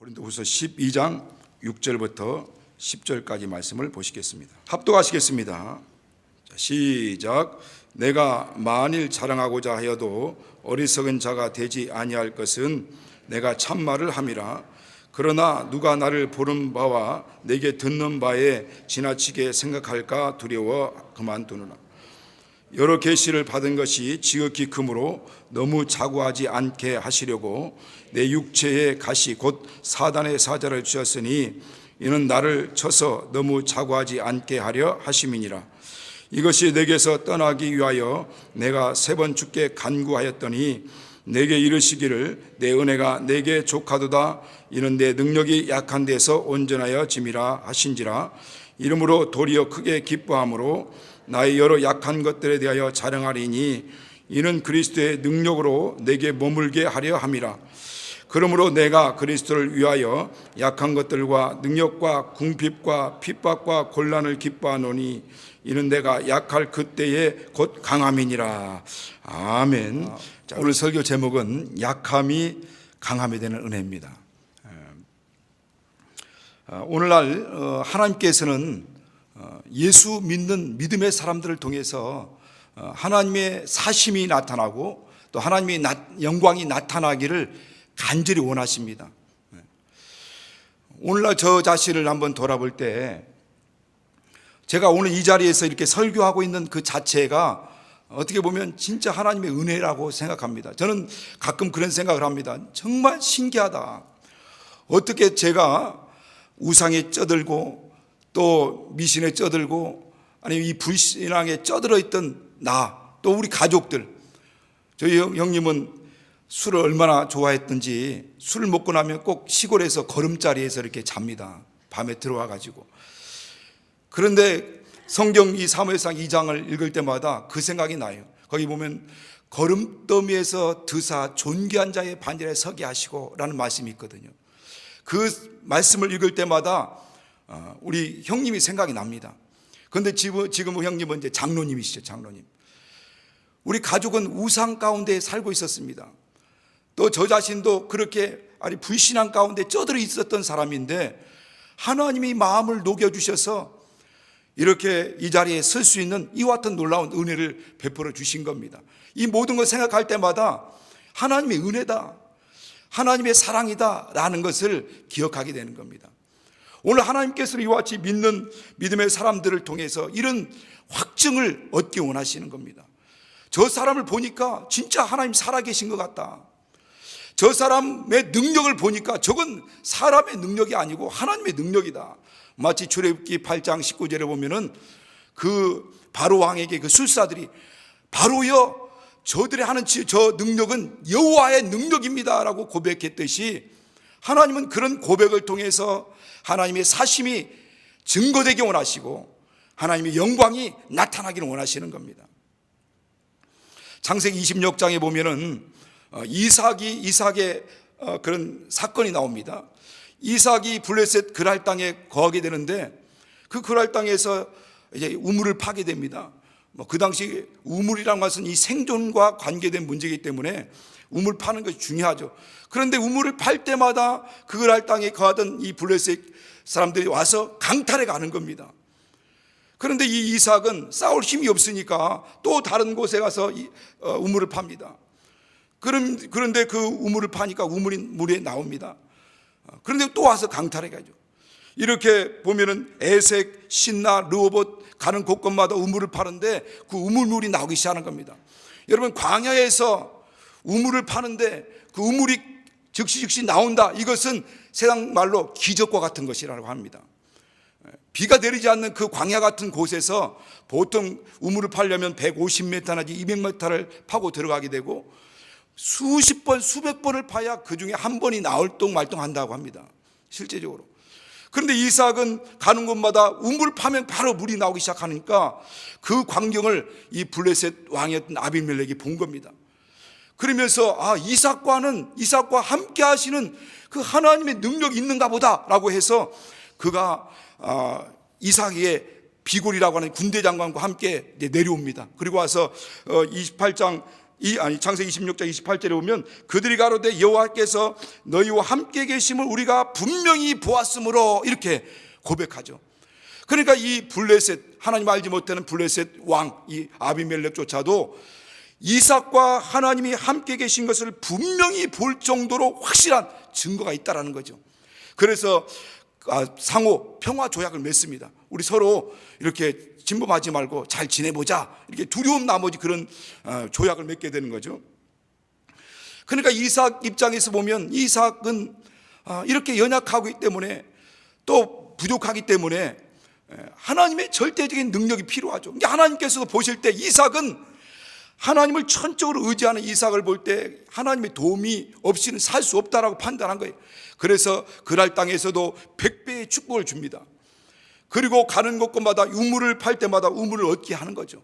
고린도후서 12장 6절부터 10절까지 말씀을 보시겠습니다. 합독하시겠습니다. 자, 시작. 내가 만일 자랑하고자 하여도 어리석은 자가 되지 아니할 것은 내가 참말을 함이라. 그러나 누가 나를 보는 바와 내게 듣는 바에 지나치게 생각할까 두려워 그만두느라. 여러 계시를 받은 것이 지극히 크므로 너무 자고하지 않게 하시려고 내 육체의 가시 곧 사단의 사자를 주셨으니 이는 나를 쳐서 너무 자고하지 않게 하려 하심이니라. 이것이 내게서 떠나기 위하여 내가 3번 주께 간구하였더니 내게 이르시기를 내 은혜가 내게 족하도다. 이는 내 능력이 약한 데서 온전하여 짐이라 하신지라. 이러므로 도리어 크게 기뻐함으로 나의 여러 약한 것들에 대하여 자랑하리니 이는 그리스도의 능력으로 내게 머물게 하려 함이라. 그러므로 내가 그리스도를 위하여 약한 것들과 능력과 궁핍과 핍박과 곤란을 기뻐하노니 이는 내가 약할 그때에 곧 강함이니라. 아멘. 자, 오늘 설교 제목은 약함이 강함이 되는 은혜입니다. 오늘날 하나님께서는 예수 믿는 믿음의 사람들을 통해서 하나님의 사심이 나타나고 또 하나님의 영광이 나타나기를 간절히 원하십니다. 오늘날 저 자신을 한번 돌아볼 때 제가 오늘 이 자리에서 이렇게 설교하고 있는 그 자체가 어떻게 보면 진짜 하나님의 은혜라고 생각합니다. 저는 가끔 그런 생각을 합니다. 정말 신기하다. 어떻게 제가 우상에 쩌들고 또 미신에 쩌들고 아니면 이 불신앙에 쩌들어 있던 나, 또 우리 가족들, 저희 형님은 술을 얼마나 좋아했던지 술을 먹고 나면 꼭 시골에서 걸음자리에서 이렇게 잡니다. 밤에 들어와 가지고. 그런데 성경 이 사무엘상 2장을 읽을 때마다 그 생각이 나요. 거기 보면 걸음더미에서 드사 존귀한 자의 반열에 서게 하시고 라는 말씀이 있거든요. 그 말씀을 읽을 때마다 우리 형님이 생각이 납니다. 그런데 지금 형님은 이제 장로님이시죠. 장로님. 우리 가족은 우상 가운데 살고 있었습니다. 또 저 자신도 그렇게 아니 불신앙 가운데 쩌들어 있었던 사람인데 하나님이 마음을 녹여주셔서 이렇게 이 자리에 설 수 있는 이와 같은 놀라운 은혜를 베풀어 주신 겁니다. 이 모든 걸 생각할 때마다 하나님의 은혜다, 하나님의 사랑이다 라는 것을 기억하게 되는 겁니다. 오늘 하나님께서 이와 같이 믿는 믿음의 사람들을 통해서 이런 확증을 얻기 원하시는 겁니다. 저 사람을 보니까 진짜 하나님 살아계신 것 같다. 저 사람의 능력을 보니까 저건 사람의 능력이 아니고 하나님의 능력이다. 마치 출애굽기 8장 19절에 보면은 그 바로 왕에게 그 술사들이 바로여 저들의 하는 저 능력은 여호와의 능력입니다라고 고백했듯이 하나님은 그런 고백을 통해서 하나님의 사심이 증거되기 원하시고 하나님의 영광이 나타나기를 원하시는 겁니다. 창세기 26장에 보면은 이삭의 그런 사건이 나옵니다. 이삭이 블레셋 그랄 땅에 거하게 되는데 그 그랄 땅에서 이제 우물을 파게 됩니다. 그 당시 우물이란 것은 이 생존과 관계된 문제이기 때문에 우물 파는 것이 중요하죠. 그런데 우물을 팔 때마다 그 그랄 땅에 거하던 이 블레셋 사람들이 와서 강탈해 가는 겁니다. 그런데 이 이삭은 싸울 힘이 없으니까 또 다른 곳에 가서 우물을 팝니다. 그런데 그 우물을 파니까 물이 나옵니다. 그런데 또 와서 강탈해 가죠. 이렇게 보면은 에색, 신나, 르호봇 가는 곳곳마다 우물을 파는데 그 우물물이 나오기 시작하는 겁니다. 여러분 광야에서 우물을 파는데 그 우물이 즉시 나온다. 이것은 세상 말로 기적과 같은 것이라고 합니다. 비가 내리지 않는 그 광야 같은 곳에서 보통 우물을 파려면 150m 내지 200m를 파고 들어가게 되고 수십 번, 수백 번을 파야 그 중에 한 번이 나올 똥 말똥 한다고 합니다. 실제적으로. 그런데 이삭은 가는 곳마다 우물 파면 바로 물이 나오기 시작하니까 그 광경을 이 블레셋 왕이었던 아비멜렉이 본 겁니다. 그러면서 이삭과 함께 하시는 그 하나님의 능력이 있는가 보다라고 해서 그가 이삭의 비골이라고 하는 군대 장관과 함께 내려옵니다. 그리고 와서 28장 창세기 26장 28절에 보면 그들이 가로되 여호와께서 너희와 함께 계심을 우리가 분명히 보았으므로 이렇게 고백하죠. 그러니까 이 블레셋, 하나님 알지 못하는 블레셋 왕 이 아비멜렉조차도 이삭과 하나님이 함께 계신 것을 분명히 볼 정도로 확실한 증거가 있다라는 거죠. 그래서 상호 평화 조약을 맺습니다. 우리 서로 이렇게 침범하지 말고 잘 지내보자, 이렇게 두려움 나머지 그런 조약을 맺게 되는 거죠. 그러니까 이삭 입장에서 보면 이삭은 이렇게 연약하기 때문에 또 부족하기 때문에 하나님의 절대적인 능력이 필요하죠. 그러니까 하나님께서도 보실 때 이삭은 하나님을 천적으로 의지하는 이삭을 볼 때 하나님의 도움이 없이는 살 수 없다라고 판단한 거예요. 그래서 그랄 땅에서도 100배의 축복을 줍니다. 그리고 가는 곳곳마다 우물을 팔 때마다 우물을 얻게 하는 거죠.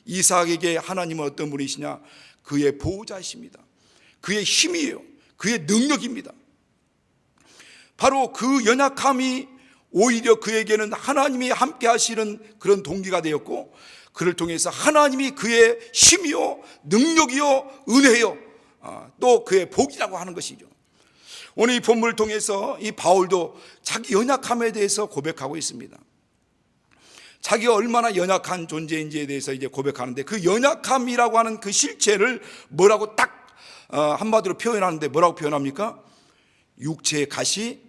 이삭에게 하나님은 어떤 분이시냐? 그의 보호자이십니다. 그의 힘이에요. 그의 능력입니다. 바로 그 연약함이 오히려 그에게는 하나님이 함께 하시는 그런 동기가 되었고, 그를 통해서 하나님이 그의 힘이요 능력이요 은혜요 또 그의 복이라고 하는 것이죠. 오늘 이 본문을 통해서 이 바울도 자기 연약함에 대해서 고백하고 있습니다. 자기가 얼마나 연약한 존재인지에 대해서 이제 고백하는데, 그 연약함이라고 하는 그 실체를 뭐라고 딱 한마디로 표현하는데 뭐라고 표현합니까? 육체의 가시,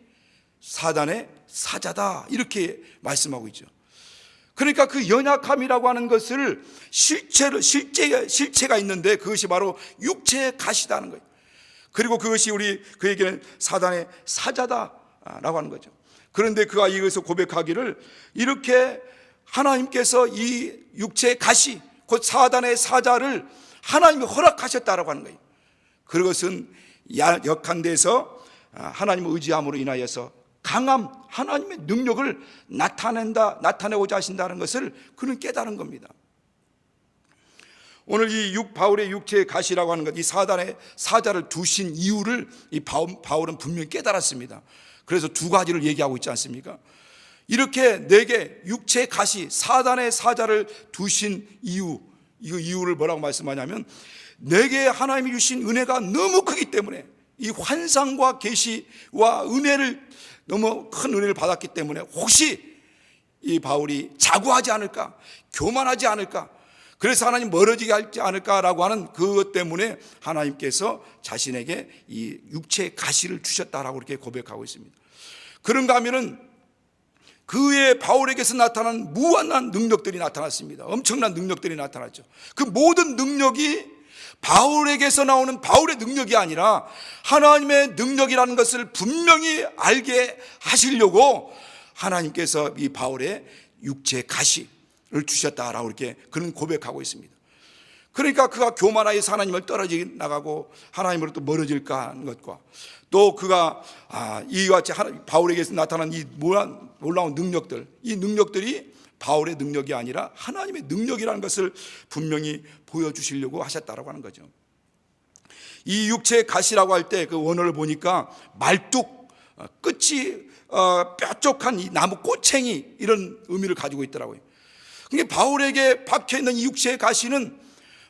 사단의 사자다, 이렇게 말씀하고 있죠. 그러니까 그 연약함이라고 하는 것을 실체가 있는데 그것이 바로 육체의 가시다는 거예요. 그리고 그것이 그에게는 사단의 사자다라고 하는 거죠. 그런데 그가 이것을 고백하기를 이렇게 하나님께서 이 육체의 가시, 곧 사단의 사자를 하나님이 허락하셨다라고 하는 거예요. 그것은 약한 데서 하나님을 의지함으로 인하여서 강함, 하나님의 능력을 나타내고자 하신다는 것을 그는 깨달은 겁니다. 오늘 이 바울의 육체의 가시라고 하는 것, 이 사단의 사자를 두신 이유를 이 바울은 분명히 깨달았습니다. 그래서 두 가지를 얘기하고 있지 않습니까? 이렇게 내게 육체의 가시, 사단의 사자를 두신 이유, 이 이유를 뭐라고 말씀하냐면, 내게 하나님이 주신 은혜가 너무 크기 때문에, 이 환상과 계시와 은혜를, 너무 큰 은혜를 받았기 때문에 혹시 이 바울이 자고하지 않을까, 교만하지 않을까, 그래서 하나님 멀어지게 하지 않을까라고 하는 그것 때문에 하나님께서 자신에게 이 육체의 가시를 주셨다라고 이렇게 고백하고 있습니다. 그런가 하면은 그의 바울에게서 나타난 무한한 능력들이 나타났습니다. 엄청난 능력들이 나타났죠. 그 모든 능력이 바울에게서 나오는 바울의 능력이 아니라 하나님의 능력이라는 것을 분명히 알게 하시려고 하나님께서 이 바울의 육체의 가시를 주셨다라고 이렇게 그는 고백하고 있습니다. 그러니까 그가 교만하여서 하나님을 떨어져 나가고 하나님으로부터 멀어질까 하는 것과, 또 그가 이와 같이 바울에게서 나타난 이 놀라운 능력들, 이 능력들이 바울의 능력이 아니라 하나님의 능력이라는 것을 분명히 보여주시려고 하셨다라고 하는 거죠. 이 육체의 가시라고 할 때 그 원어를 보니까 말뚝, 끝이 뾰족한 이 나무 꼬챙이, 이런 의미를 가지고 있더라고요. 그러니까 바울에게 박혀있는 이 육체의 가시는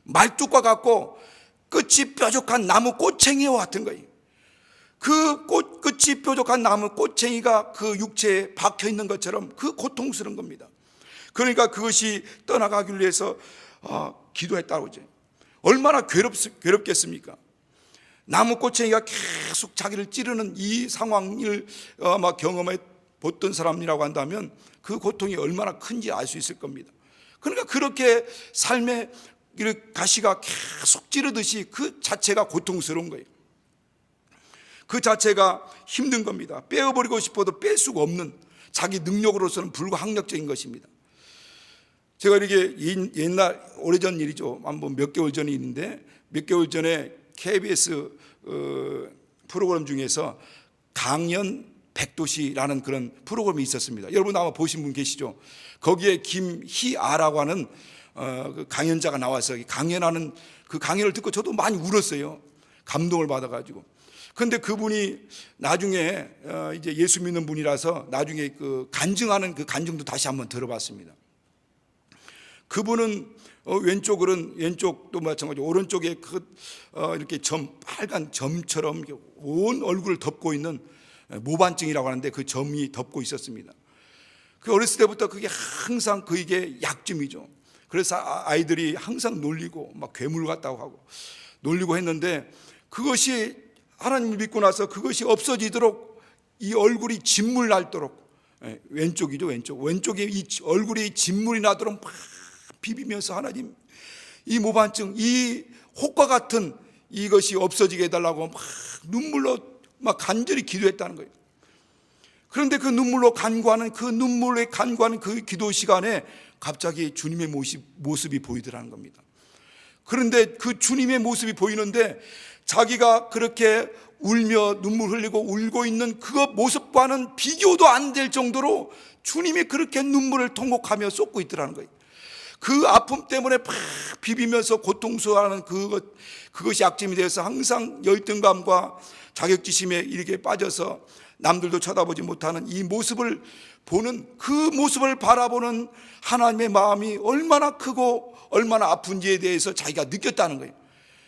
말뚝과 같고 끝이 뾰족한 나무 꼬챙이와 같은 거예요. 그 끝이 뾰족한 나무 꼬챙이가 그 육체에 박혀있는 것처럼 그 고통스러운 겁니다. 그러니까 그것이 떠나가기 위해서 기도했다고 하죠. 얼마나 괴롭겠습니까? 나무 꼬챙이가 계속 자기를 찌르는 이 상황을 경험해 봤던 사람이라고 한다면 그 고통이 얼마나 큰지 알 수 있을 겁니다. 그러니까 그렇게 삶의 가시가 계속 찌르듯이 그 자체가 고통스러운 거예요. 그 자체가 힘든 겁니다. 빼어버리고 싶어도 뺄 수가 없는, 자기 능력으로서는 불가항력적인 것입니다. 제가 이렇게 옛날 오래전 일이죠. 한번 몇 개월 전에 있는데, 몇 개월 전에 KBS 프로그램 중에서 강연 백도시라는 그런 프로그램이 있었습니다. 여러분 아마 보신 분 계시죠? 거기에 김희아라고 하는 그 강연자가 나와서 강연하는 그 강연을 듣고 저도 많이 울었어요. 감동을 받아가지고. 그런데 그분이 나중에 이제 예수 믿는 분이라서 나중에 그 간증하는 그 간증도 다시 한번 들어봤습니다. 그분은 왼쪽도 마찬가지고 오른쪽에 이렇게 빨간 점처럼 온 얼굴을 덮고 있는 모반증이라고 하는데 그 점이 덮고 있었습니다. 그 어렸을 때부터 그게 항상 그게 약점이죠. 그래서 아이들이 항상 놀리고 막 괴물 같다고 하고 놀리고 했는데, 그것이 하나님을 믿고 나서 그것이 없어지도록 이 얼굴이 진물 날도록, 왼쪽이죠, 왼쪽에 이 얼굴이 진물이 나도록 막 비비면서 하나님, 이 모반증, 이 혹과 같은 이것이 없어지게 해달라고 막 눈물로 막 간절히 기도했다는 거예요. 그런데 그 눈물에 간구하는 그 기도 시간에 갑자기 주님의 모습이 보이더라는 겁니다. 그런데 그 주님의 모습이 보이는데 자기가 그렇게 울며 눈물 흘리고 울고 있는 그 모습과는 비교도 안 될 정도로 주님이 그렇게 눈물을 통곡하며 쏟고 있더라는 거예요. 그 아픔 때문에 팍 비비면서 고통스러워하는 그것이 약점이 되어서 항상 열등감과 자격지심에 이렇게 빠져서 남들도 쳐다보지 못하는 이 모습을 보는, 그 모습을 바라보는 하나님의 마음이 얼마나 크고 얼마나 아픈지에 대해서 자기가 느꼈다는 거예요.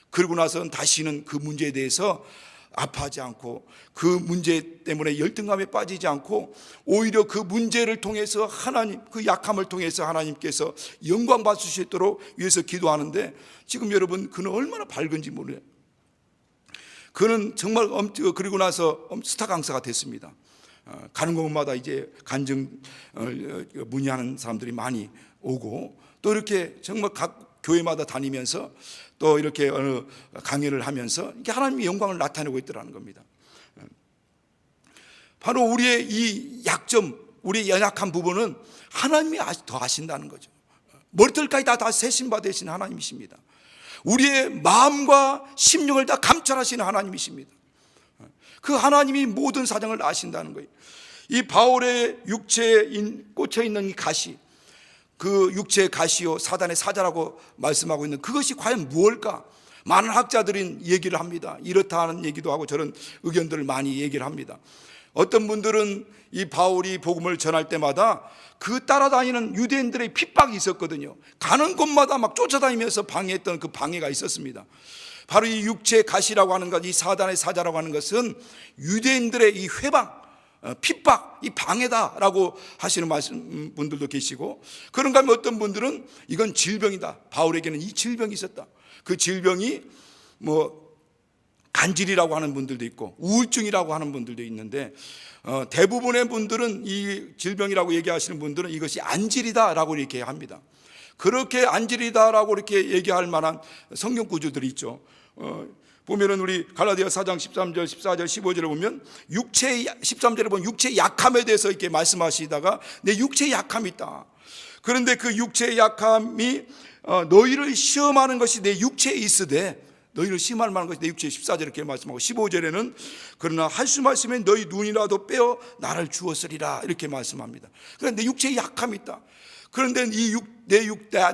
그러고 나서는 다시는 그 문제에 대해서 아파하지 않고 그 문제 때문에 열등감에 빠지지 않고 오히려 그 문제를 통해서 하나님, 그 약함을 통해서 하나님께서 영광 받을 수 있도록 위해서 기도하는데, 지금 여러분 그는 얼마나 밝은지 몰라요. 그는 정말 그리고 나서 스타 강사가 됐습니다. 가는 곳마다 이제 간증 문의하는 사람들이 많이 오고, 또 이렇게 정말 각 교회마다 다니면서 또 이렇게 강의를 하면서 이게 하나님의 영광을 나타내고 있더라는 겁니다. 바로 우리의 이 약점, 우리의 연약한 부분은 하나님이 더 아신다는 거죠. 머리털까지 다 세신 바 되신 하나님이십니다. 우리의 마음과 심령을 다 감찰하시는 하나님이십니다. 그 하나님이 모든 사정을 아신다는 거예요. 이 바울의 육체에 꽂혀 있는 이 가시, 그 육체의 가시요 사단의 사자라고 말씀하고 있는 그것이 과연 무엇일까? 많은 학자들이 얘기를 합니다. 이렇다 하는 얘기도 하고 저런 의견들을 많이 얘기를 합니다. 어떤 분들은 이 바울이 복음을 전할 때마다 그 따라다니는 유대인들의 핍박이 있었거든요. 가는 곳마다 막 쫓아다니면서 방해했던 그 방해가 있었습니다. 바로 이 육체의 가시라고 하는 것, 이 사단의 사자라고 하는 것은 유대인들의 이 회방, 핍박, 이 방해다라고 하시는 분들도 계시고, 그런가 하면 어떤 분들은 이건 질병이다. 바울에게는 이 질병이 있었다. 그 질병이 간질이라고 하는 분들도 있고 우울증이라고 하는 분들도 있는데, 대부분의 분들은 이 질병이라고 얘기하시는 분들은 이것이 안질이다라고 이렇게 합니다. 그렇게 안질이다라고 이렇게 얘기할 만한 성경 구조들이 있죠. 보면은 우리 갈라디아 4장 13절, 14절, 15절에 보면 13절에 보면 육체의 약함에 대해서 이렇게 말씀하시다가 내 육체의 약함이 있다. 그런데 그 육체의 약함이 너희를 시험하는 것이 내 육체에 있으되, 너희를 시험할 만한 것이 내 육체에 14절에 이렇게 말씀하고 15절에는 그러나 할 수 말씀에 너희 눈이라도 빼어 나를 주었으리라 이렇게 말씀합니다. 그런데 내 육체에 약함이 있다. 그런데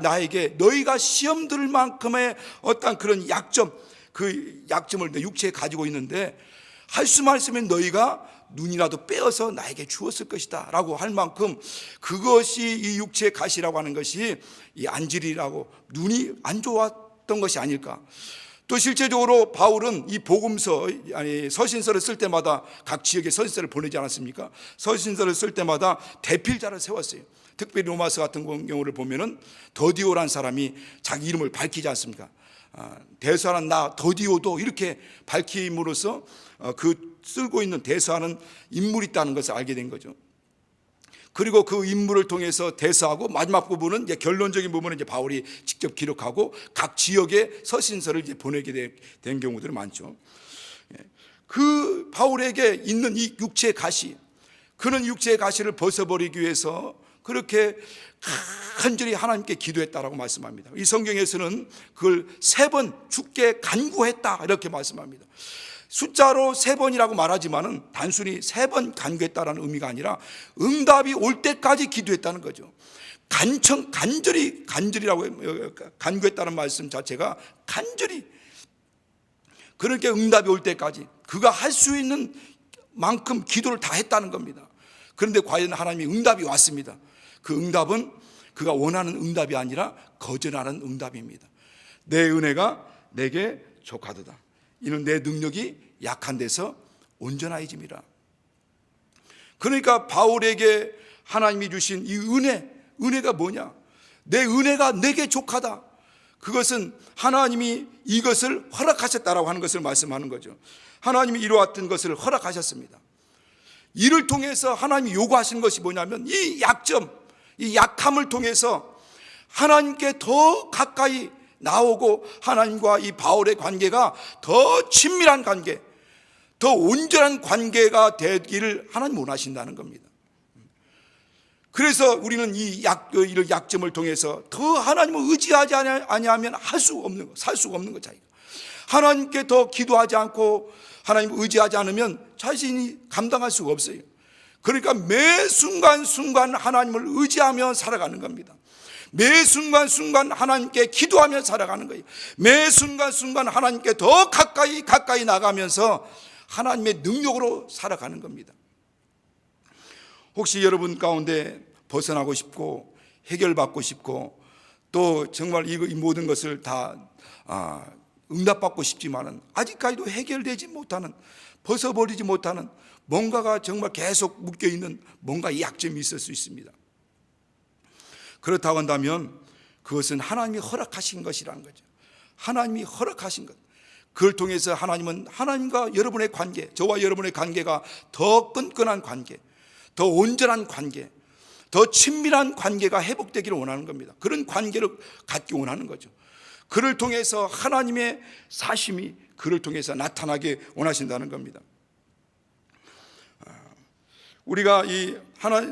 나에게 너희가 시험 들을 만큼의 어떤 그런 약점, 그 약점을 내 육체에 가지고 있는데 할 수 말씀엔 너희가 눈이라도 빼어서 나에게 주었을 것이다 라고 할 만큼 그것이 이 육체의 가시라고 하는 것이 이 안질이라고, 눈이 안 좋았던 것이 아닐까. 또 실제적으로 바울은 이 복음서, 서신서를 쓸 때마다 각 지역에 서신서를 보내지 않았습니까? 서신서를 쓸 때마다 대필자를 세웠어요. 특별히 로마서 같은 경우를 보면은 더디오라는 사람이 자기 이름을 밝히지 않습니까? 대서하는 나 더디오도 이렇게 밝힘으로써 그 쓰고 있는 대서하는 인물이 있다는 것을 알게 된 거죠. 그리고 그 인물을 통해서 대서하고 마지막 부분은 이제 결론적인 부분은 이제 바울이 직접 기록하고 각 지역에 서신서를 이제 보내게 된 경우들이 많죠. 그 바울에게 있는 이 육체의 가시, 그는 육체의 가시를 벗어버리기 위해서 그렇게 간절히 하나님께 기도했다라고 말씀합니다. 이 성경에서는 그걸 3번 죽게 간구했다 이렇게 말씀합니다. 숫자로 3번이라고 말하지만은 단순히 3번 간구했다라는 의미가 아니라 응답이 올 때까지 기도했다는 거죠. 간절히라고 간구했다는 말씀 자체가 간절히, 그렇게 응답이 올 때까지 그가 할 수 있는 만큼 기도를 다 했다는 겁니다. 그런데 과연 하나님이 응답이 왔습니다. 그 응답은 그가 원하는 응답이 아니라 거절하는 응답입니다. 내 은혜가 내게 족하도다. 이는 내 능력이 약한 데서 온전하여짐이라. 그러니까 바울에게 하나님이 주신 이 은혜가 뭐냐? 내 은혜가 내게 족하다. 그것은 하나님이 이것을 허락하셨다라고 하는 것을 말씀하는 거죠. 하나님이 이러한 것을 허락하셨습니다. 이를 통해서 하나님이 요구하신 것이 뭐냐면 이 약점, 이 약함을 통해서 하나님께 더 가까이 나오고 하나님과 이 바울의 관계가 더 친밀한 관계, 더 온전한 관계가 되기를 하나님 원하신다는 겁니다. 그래서 우리는 이 약점을 통해서 더 하나님을 의지하지 아니하면 살 수가 없는 것 자기가. 하나님께 더 기도하지 않고 하나님을 의지하지 않으면 자신이 감당할 수가 없어요. 그러니까 매 순간순간 하나님을 의지하며 살아가는 겁니다. 매 순간순간 하나님께 기도하며 살아가는 거예요. 매 순간순간 하나님께 더 가까이 나가면서 하나님의 능력으로 살아가는 겁니다. 혹시 여러분 가운데 벗어나고 싶고 해결받고 싶고 또 정말 이 모든 것을 다 응답받고 싶지만은 아직까지도 해결되지 못하는, 벗어버리지 못하는 뭔가가 정말 계속 묶여있는 뭔가 약점이 있을 수 있습니다. 그렇다고 한다면 그것은 하나님이 허락하신 것이라는 거죠. 하나님이 허락하신 것. 그걸 통해서 하나님은 하나님과 여러분의 관계, 저와 여러분의 관계가 더 끈끈한 관계, 더 온전한 관계, 더 친밀한 관계가 회복되기를 원하는 겁니다. 그런 관계를 갖기 원하는 거죠. 그를 통해서 하나님의 사심이 그를 통해서 나타나게 원하신다는 겁니다. 우리가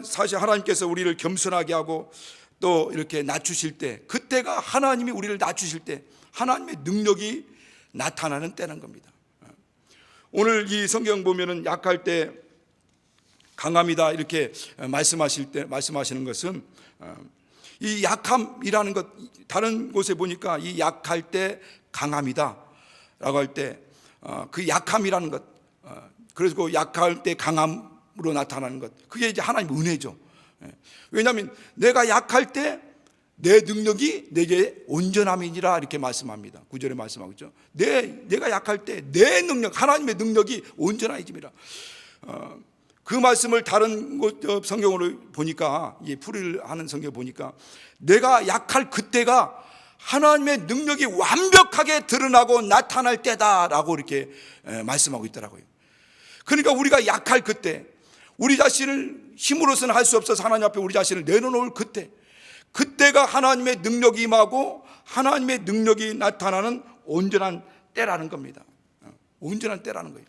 사실 하나님께서 우리를 겸손하게 하고 또 이렇게 낮추실 때, 그때가 하나님이 우리를 낮추실 때 하나님의 능력이 나타나는 때는 겁니다. 오늘 이 성경 보면은 약할 때 강함이다 이렇게 말씀하시는 것은 이 약함이라는 것, 다른 곳에 보니까 이 약할 때 강함이다 라고 할 때 그 약함이라는 것, 그리고 약할 때 강함으로 나타나는 것, 그게 이제 하나님의 은혜죠. 왜냐하면 내가 약할 때 내 능력이 내게 온전함이니라 이렇게 말씀합니다. 9절에 말씀하고 있죠. 내가 약할 때 내 능력, 하나님의 능력이 온전하여짐이라. 그 말씀을 다른 성경으로 보니까, 풀이를 하는 성경 보니까 내가 약할 그때가 하나님의 능력이 완벽하게 드러나고 나타날 때다라고 이렇게 말씀하고 있더라고요. 그러니까 우리가 약할 그때, 우리 자신을 힘으로서는 할 수 없어서 하나님 앞에 우리 자신을 내려놓을 그때가 하나님의 능력이 임하고 하나님의 능력이 나타나는 온전한 때라는 겁니다. 온전한 때라는 거예요.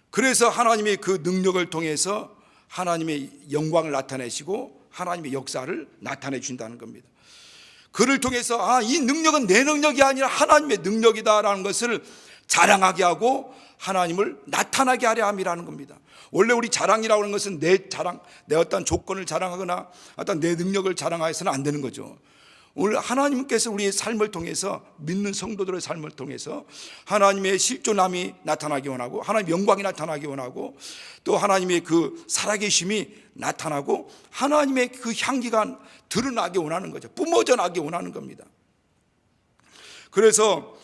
그래서 하나님의 그 능력을 통해서 하나님의 영광을 나타내시고 하나님의 역사를 나타내 주신다는 겁니다. 그를 통해서 이 능력은 내 능력이 아니라 하나님의 능력이다라는 것을 자랑하게 하고 하나님을 나타나게 하려 함이라는 겁니다. 원래 우리 자랑이라고 하는 것은 내 자랑, 내 어떤 조건을 자랑하거나 어떤 내 능력을 자랑해서는 안 되는 거죠. 오늘 하나님께서 우리의 삶을 통해서, 믿는 성도들의 삶을 통해서 하나님의 실존함이 나타나기 원하고 하나님의 영광이 나타나기 원하고 또 하나님의 그 살아계심이 나타나고 하나님의 그 향기가 드러나게 원하는 거죠. 뿜어져 나게 원하는 겁니다. 그래서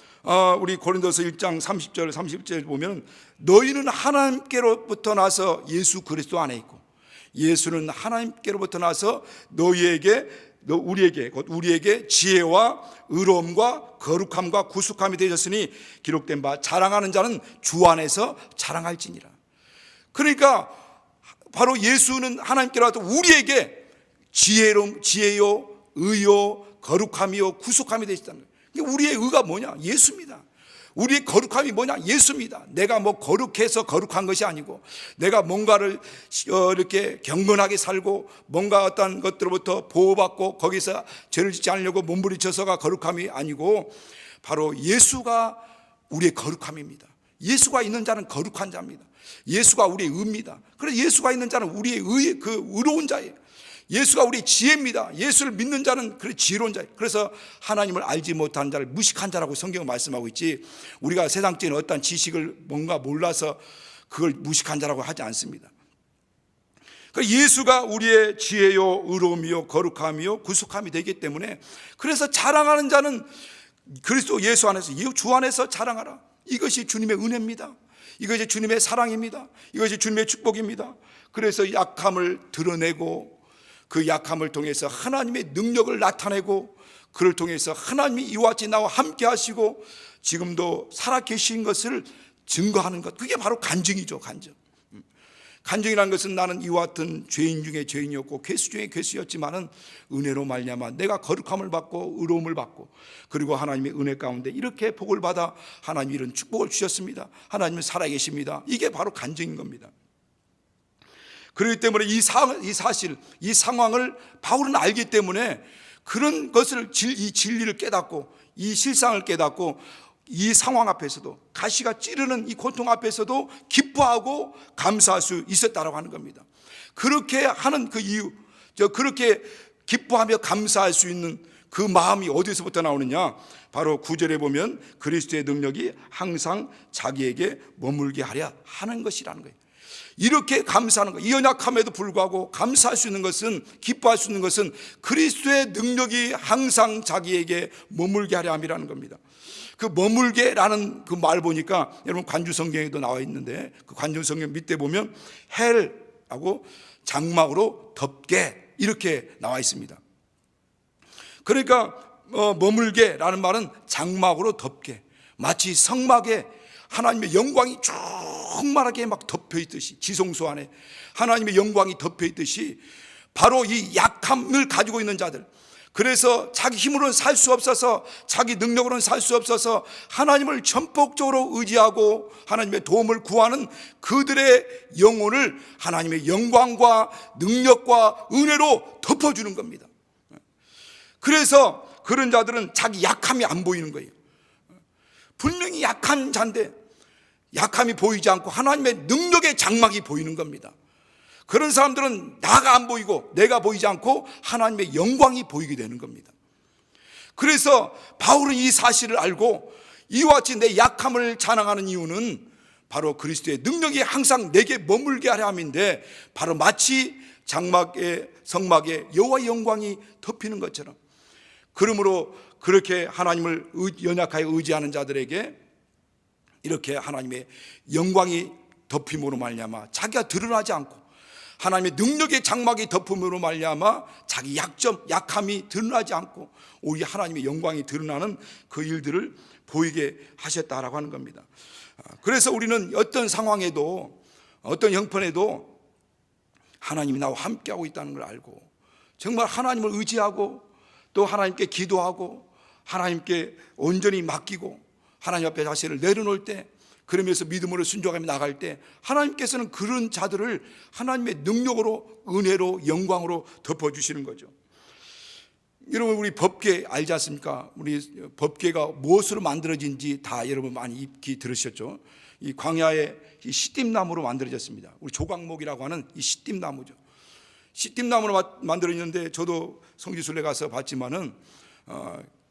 우리 고린도서 1장 30절 31절 보면 너희는 하나님께로부터 나서 예수 그리스도 안에 있고 예수는 하나님께로부터 나서 우리에게 지혜와 의로움과 거룩함과 구속함이 되셨으니 기록된 바 자랑하는 자는 주 안에서 자랑할지니라. 그러니까 바로 예수는 하나님께로부터 우리에게 지혜요 의요 거룩함이요 구속함이 되셨다는 거예요. 우리의 의가 뭐냐? 예수입니다. 우리의 거룩함이 뭐냐? 예수입니다. 내가 뭐 거룩해서 거룩한 것이 아니고 내가 뭔가를 이렇게 경건하게 살고 뭔가 어떤 것들로부터 보호받고 거기서 죄를 짓지 않으려고 몸부림쳐서가 거룩함이 아니고 바로 예수가 우리의 거룩함입니다. 예수가 있는 자는 거룩한 자입니다. 예수가 우리의 의입니다. 그래서 예수가 있는 자는 우리의 의의 그 의로운 자예요. 예수가 우리의 지혜입니다. 예수를 믿는 자는 그 지혜로운 자예요. 그래서 하나님을 알지 못하는 자를 무식한 자라고 성경은 말씀하고 있지, 우리가 세상적인 어떤 지식을 뭔가 몰라서 그걸 무식한 자라고 하지 않습니다. 예수가 우리의 지혜요 의로움이요 거룩함이요 구속함이 되기 때문에, 그래서 자랑하는 자는 그리스도 예수 안에서, 주 안에서 자랑하라. 이것이 주님의 은혜입니다. 이것이 주님의 사랑입니다. 이것이 주님의 축복입니다. 그래서 약함을 드러내고 그 약함을 통해서 하나님의 능력을 나타내고, 그를 통해서 하나님이 이와 같이 나와 함께 하시고 지금도 살아계신 것을 증거하는 것, 그게 바로 간증이죠. 간증이라는 것은 나는 이와 같은 죄인 중에 죄인이었고 괴수 중에 괴수였지만은 은혜로 말미암아 내가 거룩함을 받고 의로움을 받고, 그리고 하나님의 은혜 가운데 이렇게 복을 받아 하나님이 이런 축복을 주셨습니다. 하나님은 살아계십니다. 이게 바로 간증인 겁니다. 그렇기 때문에 이 사실, 이 상황을 바울은 알기 때문에 그런 것을, 이 진리를 깨닫고 이 실상을 깨닫고 이 상황 앞에서도, 가시가 찌르는 이 고통 앞에서도 기뻐하고 감사할 수 있었다라고 하는 겁니다. 그렇게 하는 그 이유, 그렇게 기뻐하며 감사할 수 있는 그 마음이 어디서부터 나오느냐? 바로 9절에 보면 그리스도의 능력이 항상 자기에게 머물게 하려 하는 것이라는 거예요. 이렇게 감사하는 것, 이 연약함에도 불구하고 감사할 수 있는 것은, 기뻐할 수 있는 것은 그리스도의 능력이 항상 자기에게 머물게 하려 함이라는 겁니다. 그 머물게라는 그 말 보니까 여러분 관주 성경에도 나와 있는데, 그 관주 성경 밑에 보면 헬하고 장막으로 덮게 이렇게 나와 있습니다. 그러니까 머물게라는 말은 장막으로 덮게, 마치 성막에 하나님의 영광이 충만하게 막 덮여 있듯이, 지성소 안에 하나님의 영광이 덮여 있듯이 바로 이 약함을 가지고 있는 자들, 그래서 자기 힘으로는 살 수 없어서, 자기 능력으로는 살 수 없어서 하나님을 전폭적으로 의지하고 하나님의 도움을 구하는 그들의 영혼을 하나님의 영광과 능력과 은혜로 덮어주는 겁니다. 그래서 그런 자들은 자기 약함이 안 보이는 거예요. 분명히 약한 자인데 약함이 보이지 않고 하나님의 능력의 장막이 보이는 겁니다. 그런 사람들은 나가 안 보이고 내가 보이지 않고 하나님의 영광이 보이게 되는 겁니다. 그래서 바울은 이 사실을 알고 이와 같이 내 약함을 자랑하는 이유는 바로 그리스도의 능력이 항상 내게 머물게 하려 함인데, 바로 마치 장막의 성막에 여호와의 영광이 덮이는 것처럼, 그러므로 그렇게 하나님을 연약하게 의지하는 자들에게 이렇게 하나님의 영광이 덮임으로 말미암아 자기가 드러나지 않고, 하나님의 능력의 장막이 덮음으로 말미암아 자기 약함이 드러나지 않고 오히려 하나님의 영광이 드러나는 그 일들을 보이게 하셨다라고 하는 겁니다. 그래서 우리는 어떤 상황에도, 어떤 형편에도 하나님이 나와 함께하고 있다는 걸 알고, 정말 하나님을 의지하고 또 하나님께 기도하고 하나님께 온전히 맡기고 하나님 앞에 자신을 내려놓을 때, 그러면서 믿음으로 순종하며 나갈 때 하나님께서는 그런 자들을 하나님의 능력으로, 은혜로, 영광으로 덮어주시는 거죠. 여러분, 우리 법궤 알지 않습니까? 우리 법궤가 무엇으로 만들어진지 다 여러분 많이 익히 들으셨죠? 이 광야의 이 시띠나무로 만들어졌습니다. 우리 조각목이라고 하는 이 시띠나무죠. 시띠나무로 만들어졌는데, 저도 성지순례 가서 봤지만은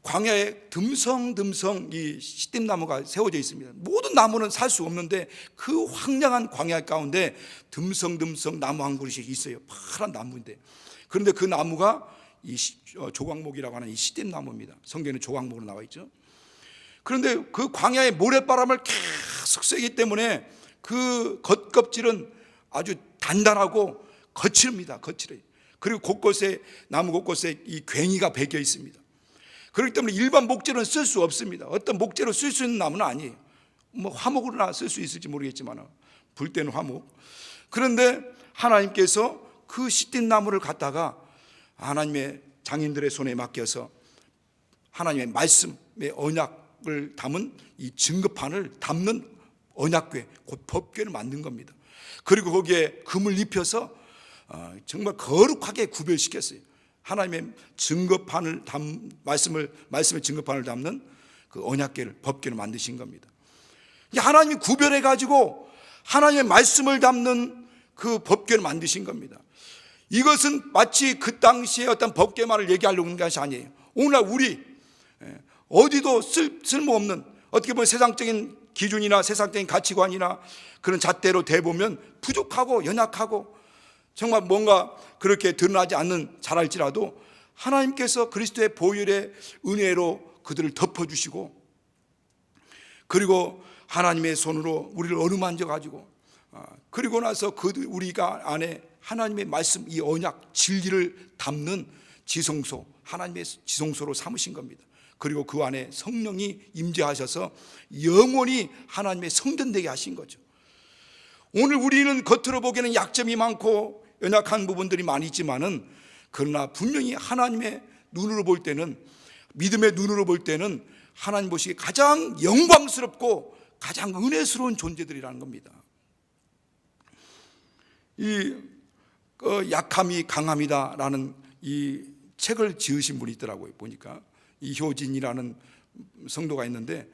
광야에 듬성듬성 이 시띠나무가 세워져 있습니다. 모든 나무는 살 수 없는데 그 황량한 광야 가운데 듬성듬성 나무 한 그루씩 있어요. 파란 나무인데, 그런데 그 나무가 이 조각목이라고 하는 이 시띠나무입니다. 성경에는 조각목으로 나와 있죠. 그런데 그 광야의 모래바람을 계속 쐬기 때문에 그 겉껍질은 아주 단단하고 거칠입니다. 거칠어요. 그리고 곳곳에, 나무 곳곳에 이 괭이가 베겨 있습니다. 그렇기 때문에 일반 목재로는 쓸 수 없습니다. 어떤 목재로 쓸 수 있는 나무는 아니에요. 뭐 화목으로나 쓸 수 있을지 모르겠지만 불 때는 화목. 그런데 하나님께서 그 시띠나무를 갖다가 하나님의 장인들의 손에 맡겨서 하나님의 말씀의 언약을 담은 이 증거판을 담는 언약궤, 곧 법궤를 만든 겁니다. 그리고 거기에 금을 입혀서 정말 거룩하게 구별시켰어요. 하나님의 증거판을 말씀의 증거판을 담는 그 언약궤를, 법궤를 만드신 겁니다. 하나님이 구별해 가지고 하나님의 말씀을 담는 그 법궤를 만드신 겁니다. 이것은 마치 그 당시에 어떤 법궤만을 얘기하려고 하는 것이 아니에요. 오늘날 우리 어디도 쓸모없는, 어떻게 보면 세상적인 기준이나 세상적인 가치관이나 그런 잣대로 대보면 부족하고 연약하고 정말 뭔가 그렇게 드러나지 않는 잘할지라도 하나님께서 그리스도의 보혈의 은혜로 그들을 덮어주시고, 그리고 하나님의 손으로 우리를 어루만져 가지고, 그리고 나서 우리가 안에 하나님의 말씀, 이 언약 진리를 담는 지성소, 하나님의 지성소로 삼으신 겁니다. 그리고 그 안에 성령이 임재하셔서 영원히 하나님의 성전 되게 하신 거죠. 오늘 우리는 겉으로 보기에는 약점이 많고 연약한 부분들이 많이 있지만은, 그러나 분명히 하나님의 눈으로 볼 때는, 믿음의 눈으로 볼 때는 하나님 보시기에 가장 영광스럽고 가장 은혜스러운 존재들이라는 겁니다. 이 약함이 강함이다라는 이 책을 지으신 분이 있더라고요. 보니까 이효진이라는 성도가 있는데,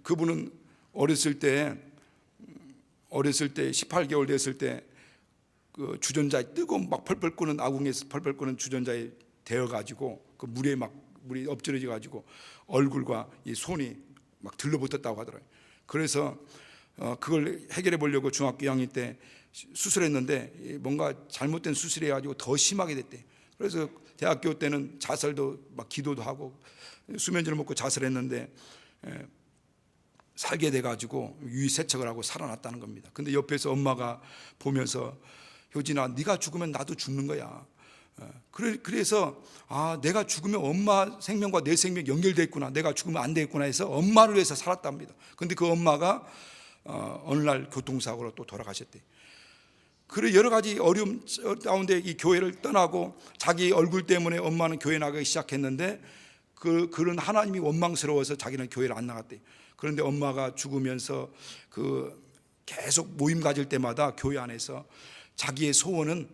그분은 어렸을 때 18개월 됐을 때 그 주전자에 뜨거운 막 펄펄 끓는, 아궁에서 펄펄 끓는 주전자에 데어가지고 그 물이 엎질러져 가지고 얼굴과 이 손이 막 들러붙었다고 하더라고요. 그래서 그걸 해결해 보려고 중학교 2학년 때 수술했는데 뭔가 잘못된 수술해 가지고 더 심하게 됐대. 그래서 대학교 때는 자살도 막 기도도 하고 수면제를 먹고 자살했는데 살게 돼 가지고 유의세척을 하고 살아났다는 겁니다. 근데 옆에서 엄마가 보면서, 효진아, 네가 죽으면 나도 죽는 거야. 그래서 내가 죽으면 엄마 생명과 내 생명 연결돼 있구나, 내가 죽으면 안 되겠구나 해서 엄마를 위해서 살았답니다. 근데 그 엄마가 어느 날 교통사고로 또 돌아가셨대. 그래 여러 가지 어려움 가운데 이 교회를 떠나고 자기 얼굴 때문에 엄마는 교회 나가기 시작했는데, 그런 하나님이 원망스러워서 자기는 교회를 안 나갔대. 그런데 엄마가 죽으면서 계속 모임 가질 때마다 교회 안에서 자기의 소원은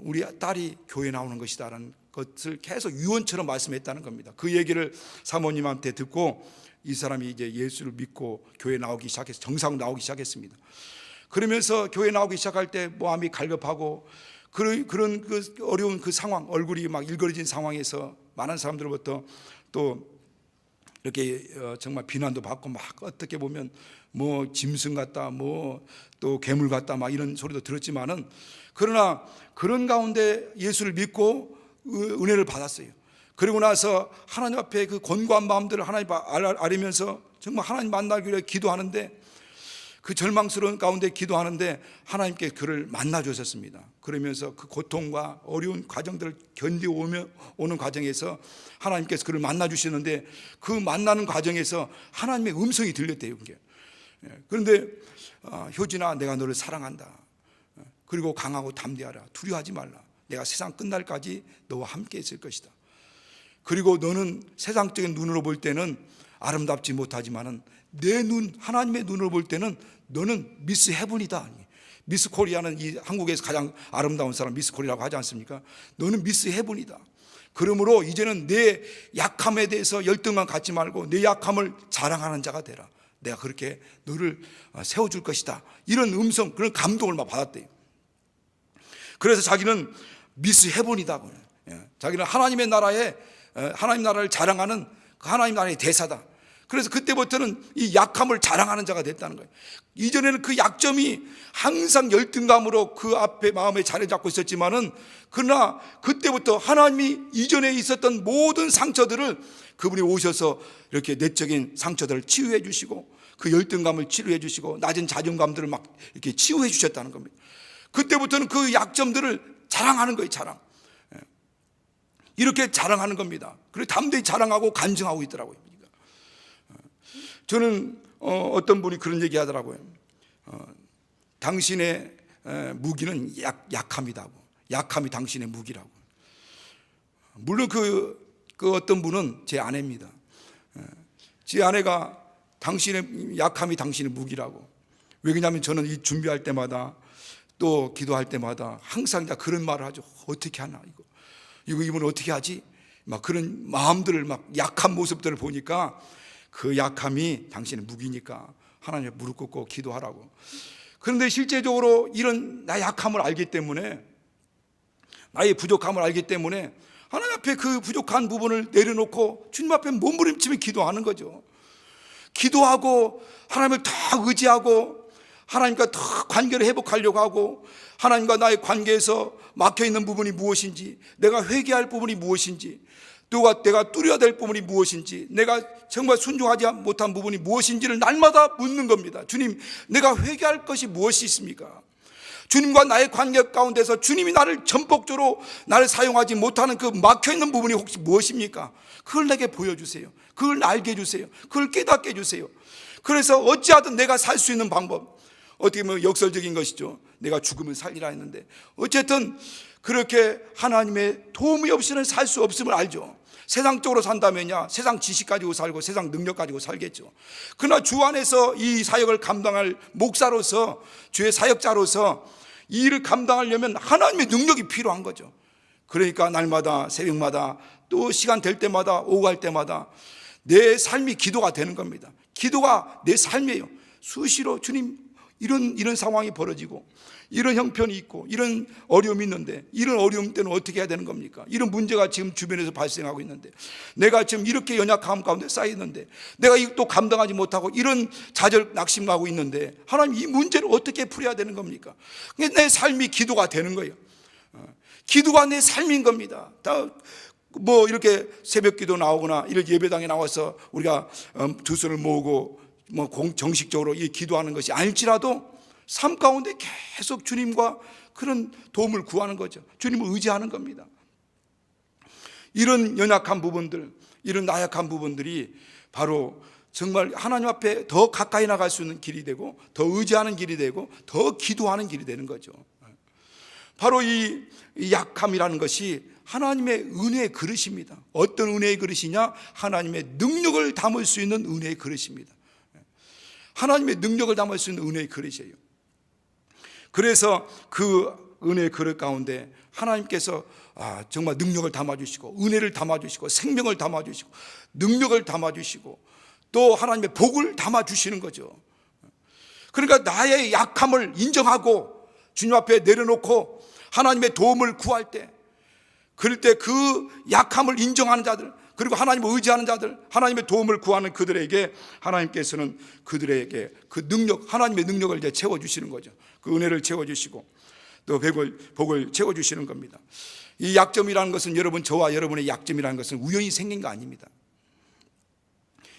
우리 딸이 교회 나오는 것이다라는 것을 계속 유언처럼 말씀했다는 겁니다. 그 얘기를 사모님한테 듣고 이 사람이 이제 예수를 믿고 교회 나오기 시작해서 정상으로 나오기 시작했습니다. 그러면서 교회 나오기 시작할 때 마음이 갈급하고, 그런 그 어려운 그 상황, 얼굴이 막 일그러진 상황에서 많은 사람들로부터 또 이렇게 정말 비난도 받고, 막 어떻게 보면 뭐 짐승 같다, 뭐 또 괴물 같다, 막 이런 소리도 들었지만은, 그러나 그런 가운데 예수를 믿고 은혜를 받았어요. 그리고 나서 하나님 앞에 그 권고한 마음들을 하나님 아뢰면서 정말 하나님 만나기를 기도하는데, 그 절망스러운 가운데 기도하는데 하나님께 그를 만나 주셨습니다. 그러면서 그 고통과 어려운 과정들을 견디오는 과정에서 하나님께서 그를 만나 주시는데, 그 만나는 과정에서 하나님의 음성이 들렸대요. 그런데 효진아, 내가 너를 사랑한다. 그리고 강하고 담대하라. 두려워하지 말라. 내가 세상 끝날까지 너와 함께 있을 것이다. 그리고 너는 세상적인 눈으로 볼 때는 아름답지 못하지만은 내 눈, 하나님의 눈으로 볼 때는 너는 미스 헤븐이다. 미스 코리아는 이 한국에서 가장 아름다운 사람 미스 코리아라고 하지 않습니까? 너는 미스 헤븐이다. 그러므로 이제는 내 약함에 대해서 열등만 갖지 말고 내 약함을 자랑하는 자가 되라. 내가 그렇게 너를 세워줄 것이다. 이런 음성, 그런 감동을 막 받았대요. 그래서 자기는 미스 헤븐이다. 자기는 하나님의 나라에, 하나님 나라를 자랑하는 그 하나님 나라의 대사다. 그래서 그때부터는 이 약함을 자랑하는 자가 됐다는 거예요. 이전에는 그 약점이 항상 열등감으로 그 앞에 마음에 자리 잡고 있었지만은, 그러나 그때부터 하나님이 이전에 있었던 모든 상처들을 그분이 오셔서 이렇게 내적인 상처들을 치유해 주시고, 그 열등감을 치유해 주시고, 낮은 자존감들을 막 이렇게 치유해 주셨다는 겁니다. 그때부터는 그 약점들을 자랑하는 거예요. 자랑. 이렇게 자랑하는 겁니다. 그리고 담대히 자랑하고 간증하고 있더라고요. 저는 어떤 분이 그런 얘기 하더라고요. 당신의 무기는 약함이라고. 약함이 당신의 무기라고. 물론 그 어떤 분은 제 아내입니다. 제 아내가 당신의 약함이 당신의 무기라고. 왜 그러냐면 저는 이 준비할 때마다 또 기도할 때마다 항상 다 그런 말을 하죠. 어떻게 하나 이분 어떻게 하지? 막 그런 마음들을, 막 약한 모습들을 보니까 그 약함이 당신의 무기니까 하나님께 무릎 꿇고 기도하라고. 그런데 실제적으로 이런 나의 약함을 알기 때문에, 나의 부족함을 알기 때문에 하나님 앞에 그 부족한 부분을 내려놓고 주님 앞에 몸부림치며 기도하는 거죠. 기도하고 하나님을 다 의지하고 하나님과 더 관계를 회복하려고 하고 하나님과 나의 관계에서 막혀있는 부분이 무엇인지, 내가 회개할 부분이 무엇인지, 또 내가 뚫어야 될 부분이 무엇인지, 내가 정말 순종하지 못한 부분이 무엇인지를 날마다 묻는 겁니다. 주님, 내가 회개할 것이 무엇이 있습니까? 주님과 나의 관계 가운데서 주님이 나를 전폭적으로 나를 사용하지 못하는 그 막혀있는 부분이 혹시 무엇입니까? 그걸 내게 보여주세요. 그걸 알게 해주세요. 그걸 깨닫게 해주세요. 그래서 어찌하든 내가 살 수 있는 방법, 어떻게 보면 역설적인 것이죠. 내가 죽으면 살리라 했는데 어쨌든 그렇게 하나님의 도움이 없이는 살 수 없음을 알죠. 세상적으로 산다면야 세상 지식 가지고 살고 세상 능력 가지고 살겠죠. 그러나 주 안에서 이 사역을 감당할 목사로서, 주의 사역자로서 이 일을 감당하려면 하나님의 능력이 필요한 거죠. 그러니까 날마다, 새벽마다, 또 시간 될 때마다, 오후 갈 때마다 내 삶이 기도가 되는 겁니다. 기도가 내 삶이에요. 수시로 주님, 이런 상황이 벌어지고 이런 형편이 있고 이런 어려움이 있는데 이런 어려움 때는 어떻게 해야 되는 겁니까? 이런 문제가 지금 주변에서 발생하고 있는데 내가 지금 이렇게 연약함 가운데 쌓여 있는데 내가 이것도 감당하지 못하고 이런 좌절 낙심하고 있는데 하나님, 이 문제를 어떻게 풀어야 되는 겁니까? 내 삶이 기도가 되는 거예요. 기도가 내 삶인 겁니다. 다 뭐 이렇게 새벽 기도 나오거나 이런 예배당에 나와서 우리가 두 손을 모으고 뭐 정식적으로 이 기도하는 것이 아닐지라도 삶 가운데 계속 주님과 그런 도움을 구하는 거죠. 주님을 의지하는 겁니다. 이런 연약한 부분들, 이런 나약한 부분들이 바로 정말 하나님 앞에 더 가까이 나갈 수 있는 길이 되고 더 의지하는 길이 되고 더 기도하는 길이 되는 거죠. 바로 이 약함이라는 것이 하나님의 은혜의 그릇입니다. 어떤 은혜의 그릇이냐? 하나님의 능력을 담을 수 있는 은혜의 그릇입니다. 하나님의 능력을 담을 수 있는 은혜의 그릇이에요. 그래서 그 은혜의 그릇 가운데 하나님께서 정말 능력을 담아주시고 은혜를 담아주시고 생명을 담아주시고 능력을 담아주시고 또 하나님의 복을 담아주시는 거죠. 그러니까 나의 약함을 인정하고 주님 앞에 내려놓고 하나님의 도움을 구할 때, 그럴 때 그 약함을 인정하는 자들, 그리고 하나님을 의지하는 자들, 하나님의 도움을 구하는 그들에게 하나님께서는 그들에게 그 능력, 하나님의 능력을 이제 채워주시는 거죠. 그 은혜를 채워주시고 또 복을 채워주시는 겁니다. 이 약점이라는 것은 여러분, 저와 여러분의 약점이라는 것은 우연히 생긴 거 아닙니다.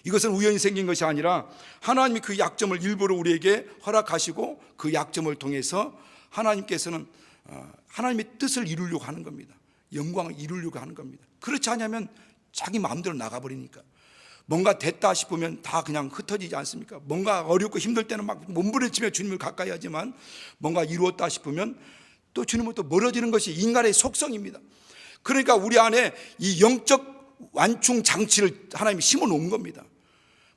이것은 우연히 생긴 것이 아니라 하나님이 그 약점을 일부러 우리에게 허락하시고 그 약점을 통해서 하나님께서는 하나님의 뜻을 이루려고 하는 겁니다. 영광을 이루려고 하는 겁니다. 그렇지 않으면 자기 마음대로 나가버리니까 뭔가 됐다 싶으면 다 그냥 흩어지지 않습니까? 뭔가 어렵고 힘들 때는 막 몸부림치며 주님을 가까이 하지만 뭔가 이루었다 싶으면 또 주님으로부터 멀어지는 것이 인간의 속성입니다. 그러니까 우리 안에 이 영적 완충 장치를 하나님이 심어 놓은 겁니다.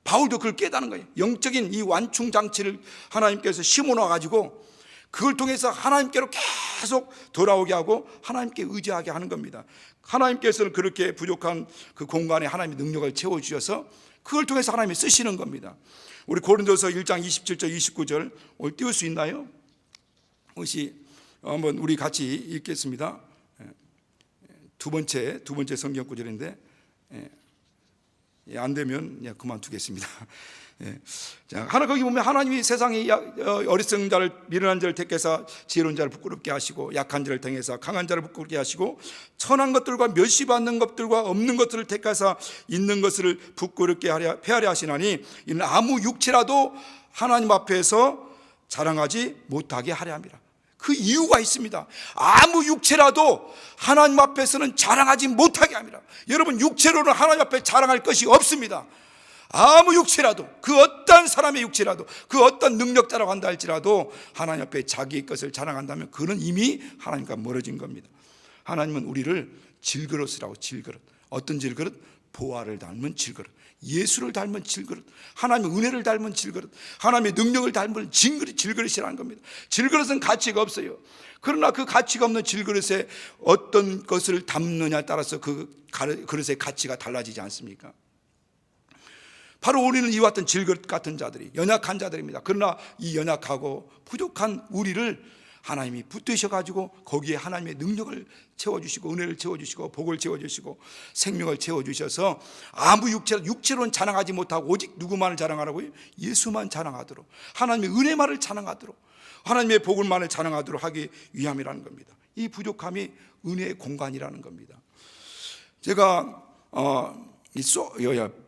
바울도 그걸 깨닫는 거예요. 영적인 이 완충 장치를 하나님께서 심어 놔가지고 그걸 통해서 하나님께로 계속 돌아오게 하고 하나님께 의지하게 하는 겁니다. 하나님께서는 그렇게 부족한 그 공간에 하나님의 능력을 채워주셔서 그걸 통해서 하나님이 쓰시는 겁니다. 우리 고린도서 1장 27절 29절 오늘 띄울 수 있나요? 혹시 한번 우리 같이 읽겠습니다. 두 번째 성경 구절인데 안 되면 그만두겠습니다. 자, 거기 보면 하나님이 세상에 어리석은 자를, 미련한 자를 택해서 지혜로운 자를 부끄럽게 하시고 약한 자를 택해서 강한 자를 부끄럽게 하시고 천한 것들과 멸시받는 것들과 없는 것들을 택해서 있는 것을 부끄럽게 폐하려 하시나니 이는 아무 육체라도 하나님 앞에서 자랑하지 못하게 하려 함이라. 그 이유가 있습니다. 아무 육체라도 하나님 앞에서는 자랑하지 못하게 합니다. 여러분, 육체로는 하나님 앞에 자랑할 것이 없습니다. 아무 육체라도, 그 어떤 사람의 육체라도, 그 어떤 능력자라고 한다 할지라도 하나님 앞에 자기의 것을 자랑한다면 그는 이미 하나님과 멀어진 겁니다. 하나님은 우리를 질그릇이라고, 질그릇. 어떤 질그릇? 보화를 닮은 질그릇, 예수를 닮은 질그릇, 하나님의 은혜를 닮은 질그릇, 하나님의 능력을 닮은 질그릇이라는 겁니다. 질그릇은 가치가 없어요. 그러나 그 가치가 없는 질그릇에 어떤 것을 담느냐에 따라서 그 그릇의 가치가 달라지지 않습니까? 바로 우리는 이와 같은 질그릇 같은 자들이, 연약한 자들입니다. 그러나 이 연약하고 부족한 우리를 하나님이 붙드셔가지고 거기에 하나님의 능력을 채워주시고 은혜를 채워주시고 복을 채워주시고 생명을 채워주셔서 아무 육체로는 자랑하지 못하고 오직 누구만을 자랑하라고요? 예수만 자랑하도록, 하나님의 은혜만을 자랑하도록, 하나님의 복을만을 자랑하도록 하기 위함이라는 겁니다. 이 부족함이 은혜의 공간이라는 겁니다. 제가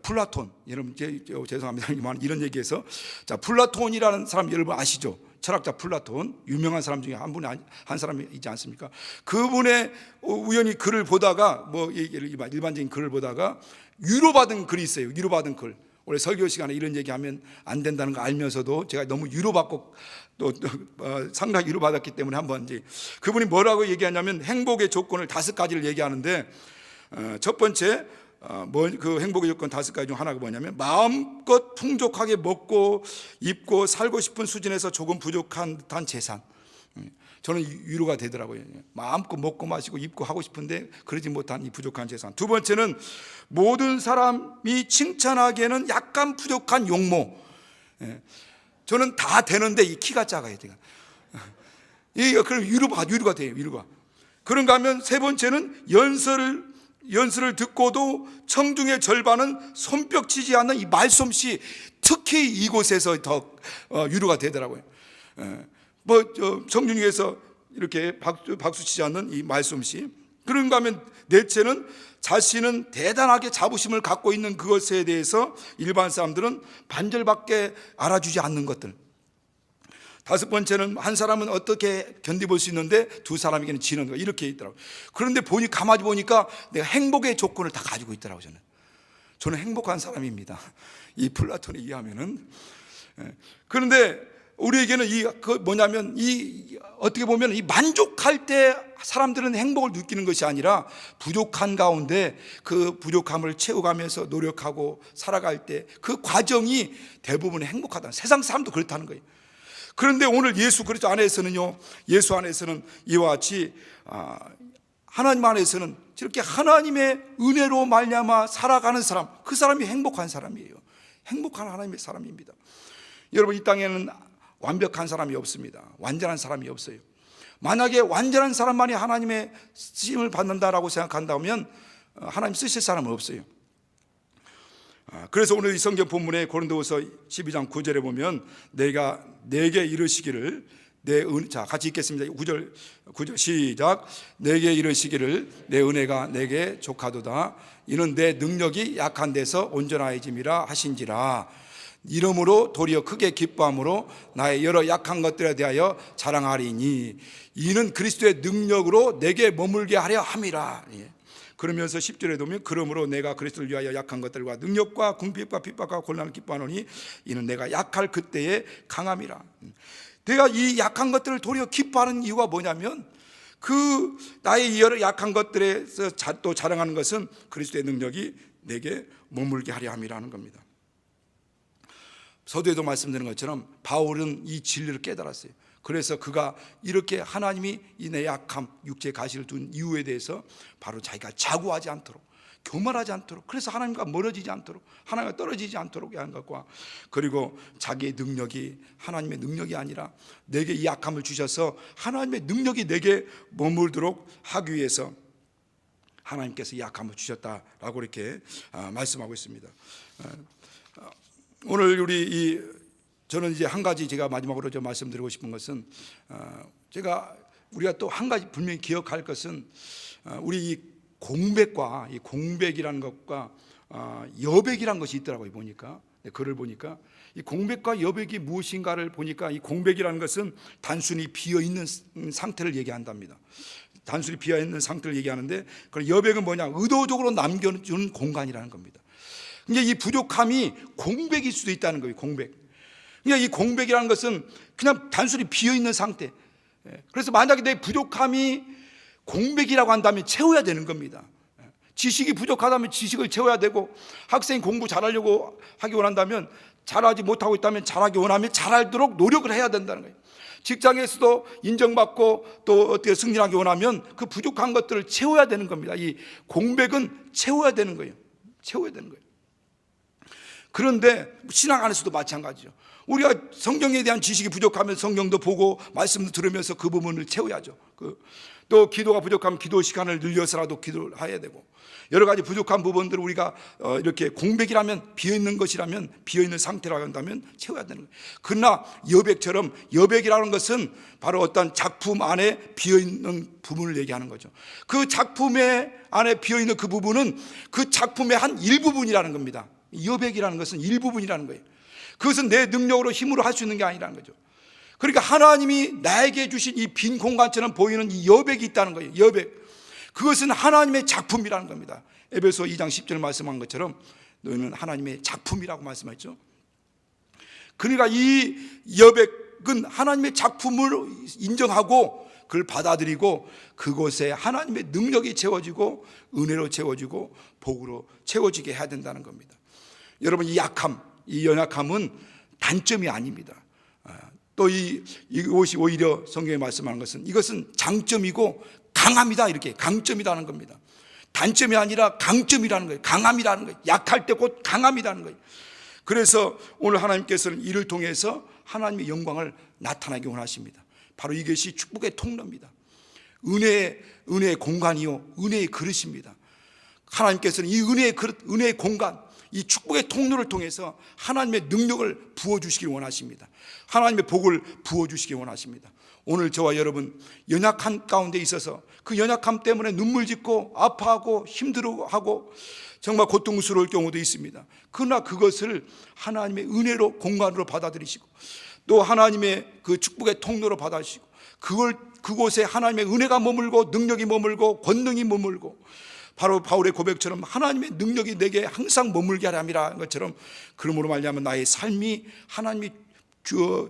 플라톤, 여러분 죄송합니다 이런 얘기해서, 자, 플라톤이라는 사람 여러분 아시죠? 철학자 플라톤, 유명한 사람 중에 한 사람이 있지 않습니까? 그분의 우연히 글을 보다가 일반적인 글을 보다가 위로받은 글이 있어요. 위로받은 글. 원래 설교 시간에 이런 얘기하면 안 된다는 거 알면서도 제가 너무 위로받고 또 상당히 위로받았기 때문에 한번 이제 그분이 뭐라고 얘기하냐면 행복의 조건을 5가지를 얘기하는데, 첫 번째 그 행복의 조건 5가지 중 하나가 뭐냐면 마음껏 풍족하게 먹고 입고 살고 싶은 수준에서 조금 부족한 듯한 재산. 저는 위로가 되더라고요. 마음껏 먹고 마시고 입고 하고 싶은데 그러지 못한 이 부족한 재산. 두 번째는 모든 사람이 칭찬하기에는 약간 부족한 용모. 저는 다 되는데 이 키가 작아요. 제가. 그럼 위로가 돼요. 위로가. 그런가 하면 세 번째는 연설을 듣고도 청중의 절반은 손뼉치지 않는 이 말솜씨, 특히 이곳에서 더 위로가 되더라고요. 청중 중에서 이렇게 박수치지 않는 이 말솜씨. 그런가 하면 넷째는 자신은 대단하게 자부심을 갖고 있는 그것에 대해서 일반 사람들은 반절밖에 알아주지 않는 것들. 5번째는 한 사람은 어떻게 견디볼 수 있는데 두 사람에게는 지는 거, 이렇게 있더라고요. 그런데 가만히 보니까 내가 행복의 조건을 다 가지고 있더라고요. 저는 행복한 사람입니다, 이 플라톤에 의하면은. 그런데 우리에게는 어떻게 보면 이 만족할 때 사람들은 행복을 느끼는 것이 아니라 부족한 가운데 그 부족함을 채워가면서 노력하고 살아갈 때 그 과정이 대부분 행복하다. 세상 사람도 그렇다는 거예요. 그런데 오늘 예수 그리스도 안에서는요, 예수 안에서는 이와 같이 하나님 안에서는 저렇게 하나님의 은혜로 말미암아 살아가는 사람, 그 사람이 행복한 사람이에요. 행복한 하나님의 사람입니다. 여러분, 이 땅에는 완벽한 사람이 없습니다. 완전한 사람이 없어요. 만약에 완전한 사람만이 하나님의 쓰임을 받는다라고 생각한다면 하나님 쓰실 사람은 없어요. 그래서 오늘 이 성경 본문에 고린도후서 12장 9절에 보면 내가 내게 이르시기를 자, 같이 읽겠습니다. 9절 시작. 내게 이르시기를 내 은혜가 내게 족하도다. 이는 내 능력이 약한 데서 온전하여짐이라 하신지라. 이러므로 도리어 크게 기뻐함으로 나의 여러 약한 것들에 대하여 자랑하리니 이는 그리스도의 능력으로 내게 머물게 하려 함이라. 그러면서 10절에 보면 그러므로 내가 그리스도를 위하여 약한 것들과 능력과 궁핍과 핍박과 곤란을 기뻐하노니 이는 내가 약할 그때의 강함이라. 내가 이 약한 것들을 도리어 기뻐하는 이유가 뭐냐면 그 나의 여러 약한 것들에서 또 자랑하는 것은 그리스도의 능력이 내게 머물게 하려 함이라는 겁니다. 서두에도 말씀드린 것처럼 바울은 이 진리를 깨달았어요. 그래서 그가 이렇게 하나님이 이 내 약함, 육체의 가시를 둔 이유에 대해서 바로 자기가 자고하지 않도록, 교만하지 않도록, 그래서 하나님과 멀어지지 않도록, 하나님과 떨어지지 않도록 하는 것과, 그리고 자기의 능력이 하나님의 능력이 아니라 내게 이 약함을 주셔서 하나님의 능력이 내게 머물도록 하기 위해서 하나님께서 이 약함을 주셨다라고 이렇게 말씀하고 있습니다. 오늘 저는 이제 한 가지 제가 마지막으로 좀 말씀드리고 싶은 것은, 우리가 또 한 가지 분명히 기억할 것은, 우리 이 공백이라는 것과 여백이라는 것이 있더라고요. 보니까 글을 보니까 이 공백과 여백이 무엇인가를 보니까 이 공백이라는 것은 단순히 비어 있는 상태를 얘기한답니다. 단순히 비어 있는 상태를 얘기하는데, 그 여백은 뭐냐? 의도적으로 남겨주는 공간이라는 겁니다. 그러니까 이 부족함이 공백일 수도 있다는 거예요. 그러니까 이 공백이라는 것은 그냥 단순히 비어있는 상태. 그래서 만약에 내 부족함이 공백이라고 한다면 채워야 되는 겁니다. 지식이 부족하다면 지식을 채워야 되고, 학생이 공부 잘하려고 하기 원한다면, 잘하지 못하고 있다면 잘하기 원하면 잘하도록 노력을 해야 된다는 거예요. 직장에서도 인정받고 또 어떻게 승진하기 원하면 그 부족한 것들을 채워야 되는 겁니다. 이 공백은 채워야 되는 거예요. 채워야 되는 거예요. 그런데 신앙 안에서도 마찬가지죠. 우리가 성경에 대한 지식이 부족하면 성경도 보고 말씀도 들으면서 그 부분을 채워야죠. 또 기도가 부족하면 기도 시간을 늘려서라도 기도를 해야 되고, 여러 가지 부족한 부분들을 우리가 이렇게 공백이라면, 비어있는 것이라면, 비어있는 상태라고 한다면 채워야 되는 거예요. 그러나 여백처럼, 여백이라는 것은 바로 어떤 작품 안에 비어있는 부분을 얘기하는 거죠. 그 작품의 안에 비어있는 그 부분은 그 작품의 한 일부분이라는 겁니다. 여백이라는 것은 일부분이라는 거예요. 그것은 내 능력으로 힘으로 할 수 있는 게 아니라는 거죠. 그러니까 하나님이 나에게 주신 이 빈 공간처럼 보이는 이 여백이 있다는 거예요. 여백. 그것은 하나님의 작품이라는 겁니다. 에베소 2장 10절 말씀한 것처럼 너희는 하나님의 작품이라고 말씀했죠. 그러니까 이 여백은 하나님의 작품을 인정하고 그걸 받아들이고 그곳에 하나님의 능력이 채워지고 은혜로 채워지고 복으로 채워지게 해야 된다는 겁니다. 여러분, 이 약함, 이 연약함은 단점이 아닙니다. 또 이것이 오히려 성경에 말씀하는 것은 이것은 장점이고 강함이다, 이렇게 강점이라는 겁니다. 단점이 아니라 강점이라는 거예요. 강함이라는 거예요. 약할 때 곧 강함이라는 거예요. 그래서 오늘 하나님께서는 이를 통해서 하나님의 영광을 나타나게 원하십니다. 바로 이것이 축복의 통로입니다. 은혜의 공간이요, 은혜의 그릇입니다. 하나님께서는 이 은혜의 그릇, 은혜의 공간, 이 축복의 통로를 통해서 하나님의 능력을 부어주시길 원하십니다. 하나님의 복을 부어주시길 원하십니다. 오늘 저와 여러분 연약한 가운데 있어서 그 연약함 때문에 눈물 짓고 아파하고 힘들어하고 정말 고통스러울 경우도 있습니다. 그러나 그것을 하나님의 은혜로 공간으로 받아들이시고 또 하나님의 그 축복의 통로로 받아들이시고 그곳에 하나님의 은혜가 머물고 능력이 머물고 권능이 머물고 바로 바울의 고백처럼 하나님의 능력이 내게 항상 머물게 하려 함이라는 것처럼 그러므로 말미암아 나의 삶이 하나님이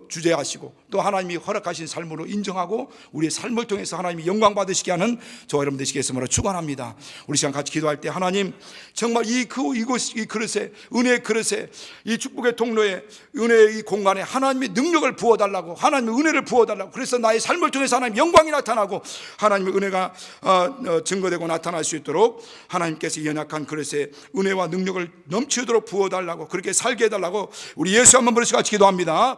주재하시고 또 하나님이 허락하신 삶으로 인정하고 우리의 삶을 통해서 하나님이 영광 받으시게 하는 저와 여러분 되시게 했으므로 축원합니다. 우리 시간 같이 기도할 때 하나님 정말 이 그릇에, 은혜의 그릇에, 이 축복의 통로에, 은혜의 이 공간에 하나님의 능력을 부어달라고, 하나님의 은혜를 부어달라고, 그래서 나의 삶을 통해서 하나님의 영광이 나타나고 하나님의 은혜가 증거되고 나타날 수 있도록 하나님께서 연약한 그릇에 은혜와 능력을 넘치도록 부어달라고, 그렇게 살게 해달라고 우리 예수 한번 부르시고 같이 기도합니다.